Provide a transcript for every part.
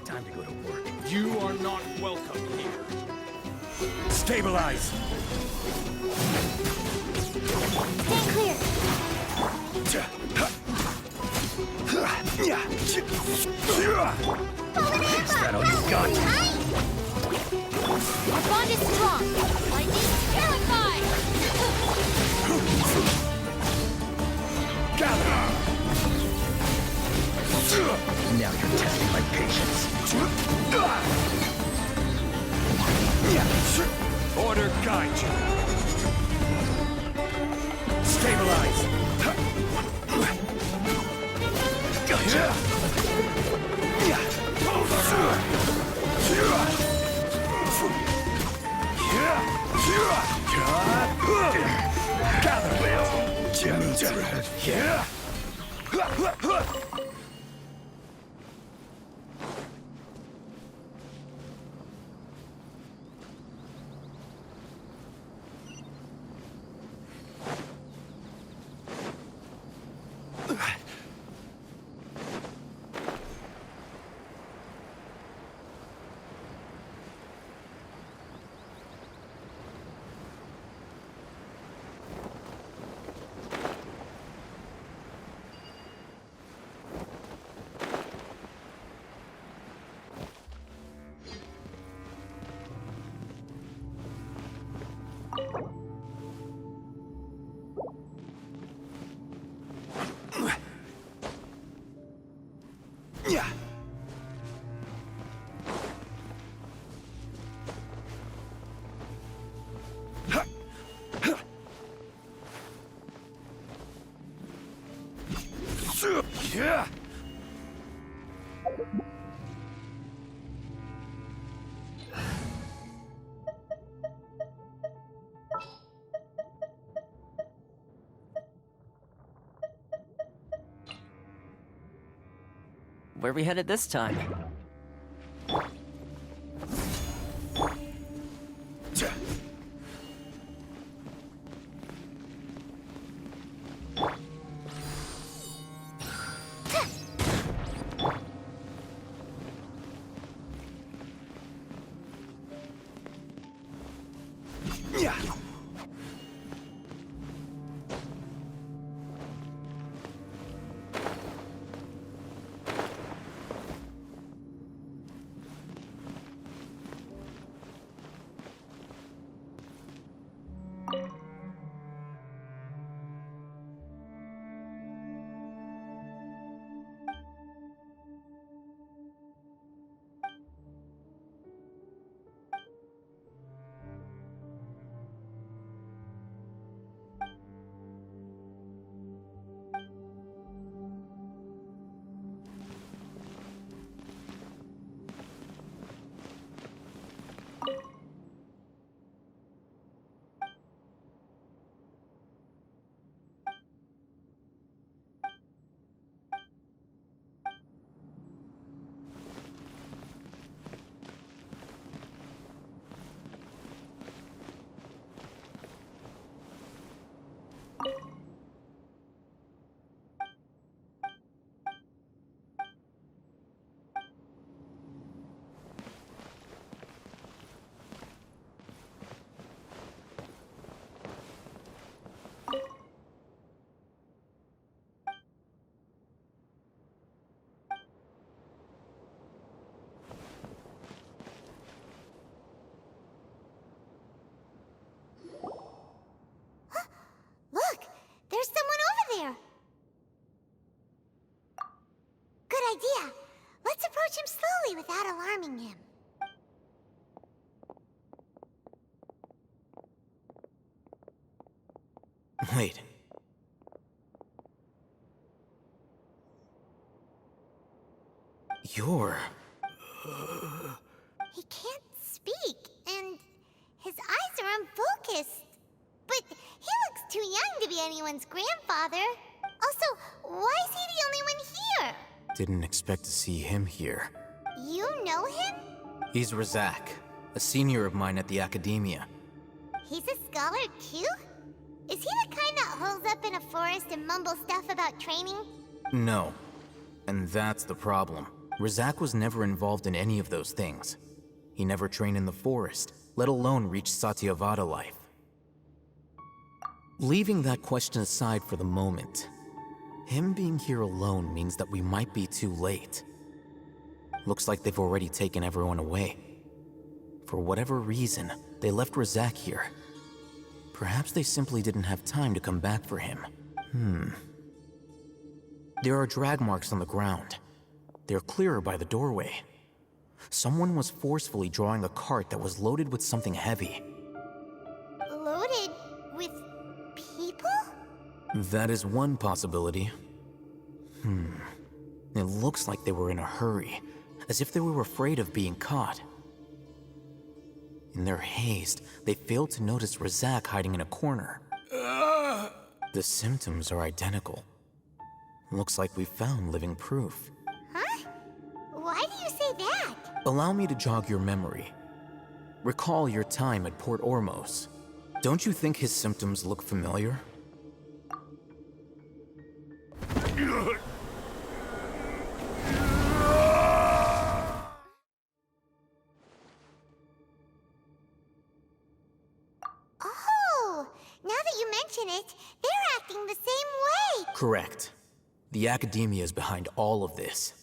Time to go to work. You are not welcome here. Stabilize! Stay clear. Is that all you got? Our bond is strong. Lightning terrified. Gather! Now you're testing my patience. Order guide you. Stabilize. Gotcha. Yeah. Where are we headed this time? Look, there's someone over there. Good idea. Let's approach him slowly without alarming him. Wait. You're... He focused. But he looks too young to be anyone's grandfather. Also, why is he the only one here? Didn't expect to see him here. You know him? He's Razak, a senior of mine at the academia. He's a scholar too? Is he the kind that holes up in a forest and mumbles stuff about training? No. And that's the problem. Razak was never involved in any of those things. He never trained in the forest, let alone reach Satyavada life. Leaving that question aside for the moment, him being here alone means that we might be too late. Looks like they've already taken everyone away. For whatever reason, they left Razak here. Perhaps they simply didn't have time to come back for him. There are drag marks on the ground. They're clearer by the doorway. Someone was forcefully drawing a cart that was loaded with something heavy. Loaded with people? That is one possibility. It looks like they were in a hurry, as if they were afraid of being caught. In their haste, they failed to notice Razak hiding in a corner. The symptoms are identical. Looks like we found living proof. Huh? Why do you say that? Allow me to jog your memory. Recall your time at Port Ormos. Don't you think his symptoms look familiar? Oh, now that you mention it, they're acting the same way. Correct. The academia is behind all of this.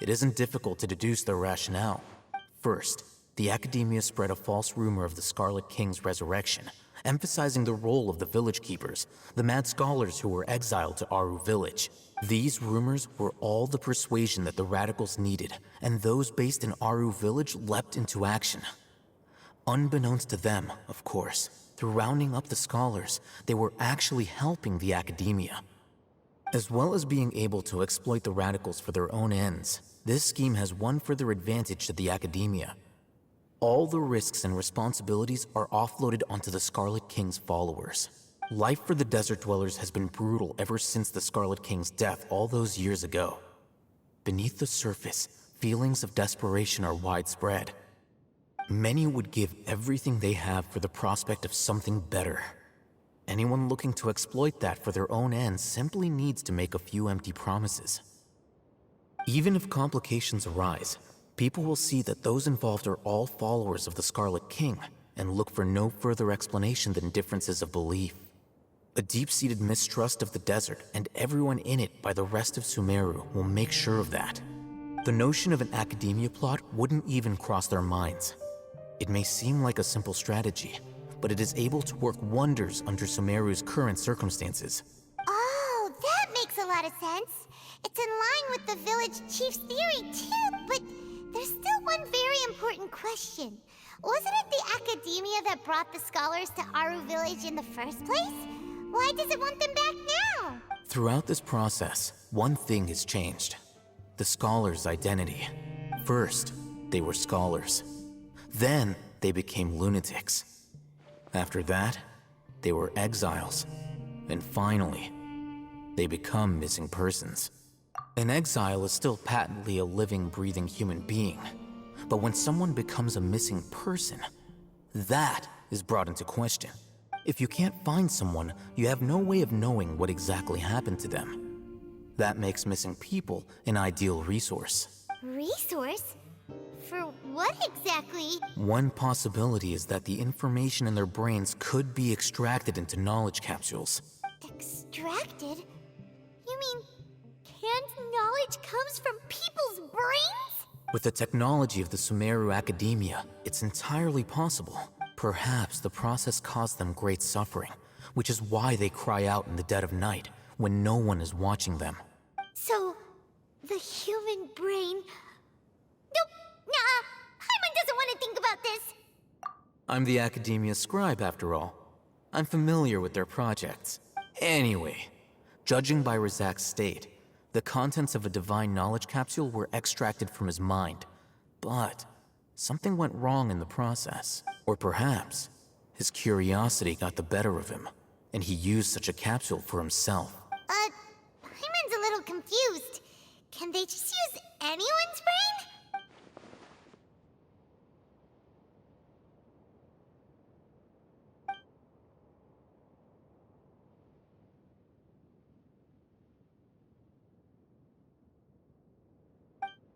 It isn't difficult to deduce their rationale. First, the academia spread a false rumor of the Scarlet King's resurrection, emphasizing the role of the village keepers, the mad scholars who were exiled to Aru village. These rumors were all the persuasion that the radicals needed, and those based in Aru village leapt into action. Unbeknownst to them, of course, through rounding up the scholars, they were actually helping the academia. As well as being able to exploit the radicals for their own ends, this scheme has one further advantage to the academia. All the risks and responsibilities are offloaded onto the Scarlet King's followers. Life for the desert dwellers has been brutal ever since the Scarlet King's death all those years ago. Beneath the surface, feelings of desperation are widespread. Many would give everything they have for the prospect of something better. Anyone looking to exploit that for their own ends simply needs to make a few empty promises. Even if complications arise, people will see that those involved are all followers of the Scarlet King and look for no further explanation than differences of belief. A deep-seated mistrust of the desert and everyone in it by the rest of Sumeru will make sure of that. The notion of an academia plot wouldn't even cross their minds. It may seem like a simple strategy, but it is able to work wonders under Sumeru's current circumstances. Oh, that makes a lot of sense. It's in line with the village chief's theory too, but there's still one very important question. Wasn't it the academia that brought the scholars to Aru village in the first place? Why does it want them back now? Throughout this process, one thing has changed. The scholars' identity. First, they were scholars. Then, they became lunatics. After that, they were exiles. And finally, they become missing persons. An exile is still patently a living, breathing human being. But when someone becomes a missing person, that is brought into question. If you can't find someone, you have no way of knowing what exactly happened to them. That makes missing people an ideal resource. Resource? For what exactly? One possibility is that the information in their brains could be extracted into knowledge capsules. Extracted? You mean canned knowledge comes from people's brains? With the technology of the Sumeru Academia, it's entirely possible. Perhaps the process caused them great suffering, which is why they cry out in the dead of night when no one is watching them. So, the human brain... Nope, nah, Paimon doesn't want to think about this. I'm the Academia scribe, after all. I'm familiar with their projects. Anyway, judging by Razak's state, the contents of a divine knowledge capsule were extracted from his mind. But something went wrong in the process. Or perhaps His curiosity got the better of him, and he used such a capsule for himself. Paimon's a little confused. Can they just use anyone's brain?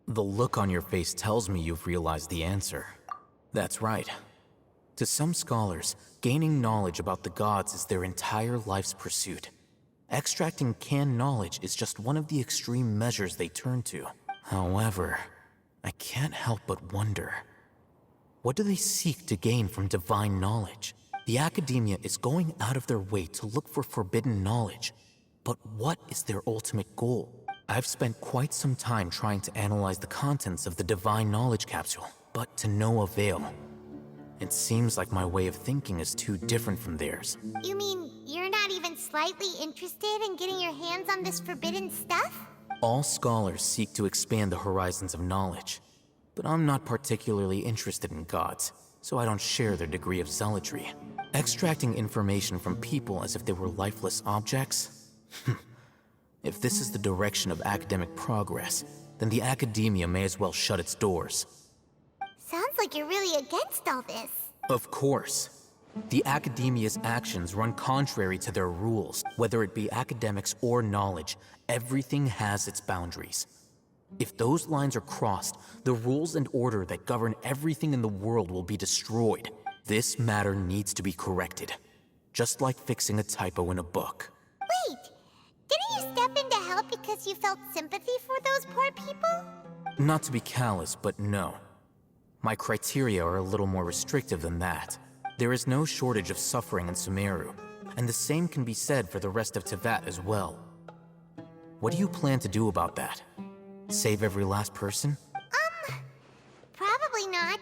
The look on your face tells me you've realized the answer. That's right. To some scholars, gaining knowledge about the gods is their entire life's pursuit. Extracting canned knowledge is just one of the extreme measures they turn to. However, I can't help but wonder, what do they seek to gain from divine knowledge? The academia is going out of their way to look for forbidden knowledge, but what is their ultimate goal? I've spent quite some time trying to analyze the contents of the divine knowledge capsule, but to no avail. It seems like my way of thinking is too different from theirs. You mean you're not even slightly interested in getting your hands on this forbidden stuff? All scholars seek to expand the horizons of knowledge, but I'm not particularly interested in gods, so I don't share their degree of zealotry. Extracting information from people as if they were lifeless objects? If this is the direction of academic progress, then the academia may as well shut its doors. Sounds like you're really against all this. Of course. The academia's actions run contrary to their rules. Whether it be academics or knowledge, everything has its boundaries. If those lines are crossed, the rules and order that govern everything in the world will be destroyed. This matter needs to be corrected, just like fixing a typo in a book. Wait, didn't you step in to help because you felt sympathy for those poor people? Not to be callous, but no. My criteria are a little more restrictive than that. There is no shortage of suffering in Sumeru, and the same can be said for the rest of Teyvat as well. What do you plan to do about that? Save every last person? Probably not.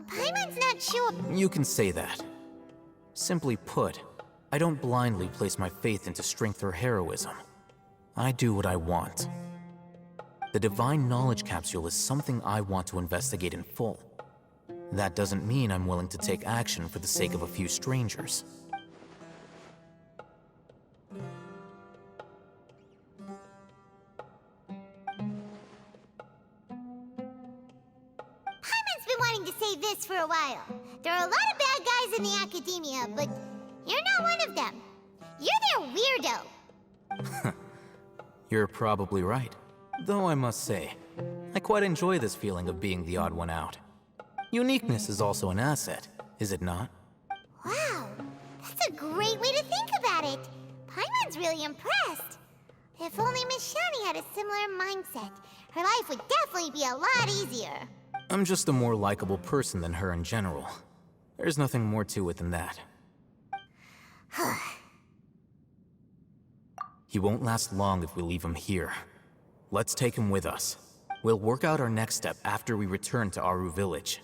Paimon's not sure. You can say that. Simply put, I don't blindly place my faith into strength or heroism. I do what I want. The Divine Knowledge Capsule is something I want to investigate in full. That doesn't mean I'm willing to take action for the sake of a few strangers. Paimon's been wanting to say this for a while. There are a lot of bad guys in the academia, but you're not one of them. You're their weirdo. You're probably right. Though I must say, I quite enjoy this feeling of being the odd one out. Uniqueness is also an asset, is it not? Wow, that's a great way to think about it. Paimon's really impressed. If only Miss Shani had a similar mindset, her life would definitely be a lot easier. I'm just a more likable person than her in general. There's nothing more to it than that. He won't last long if we leave him here. Let's take him with us. We'll work out our next step after we return to Aru Village.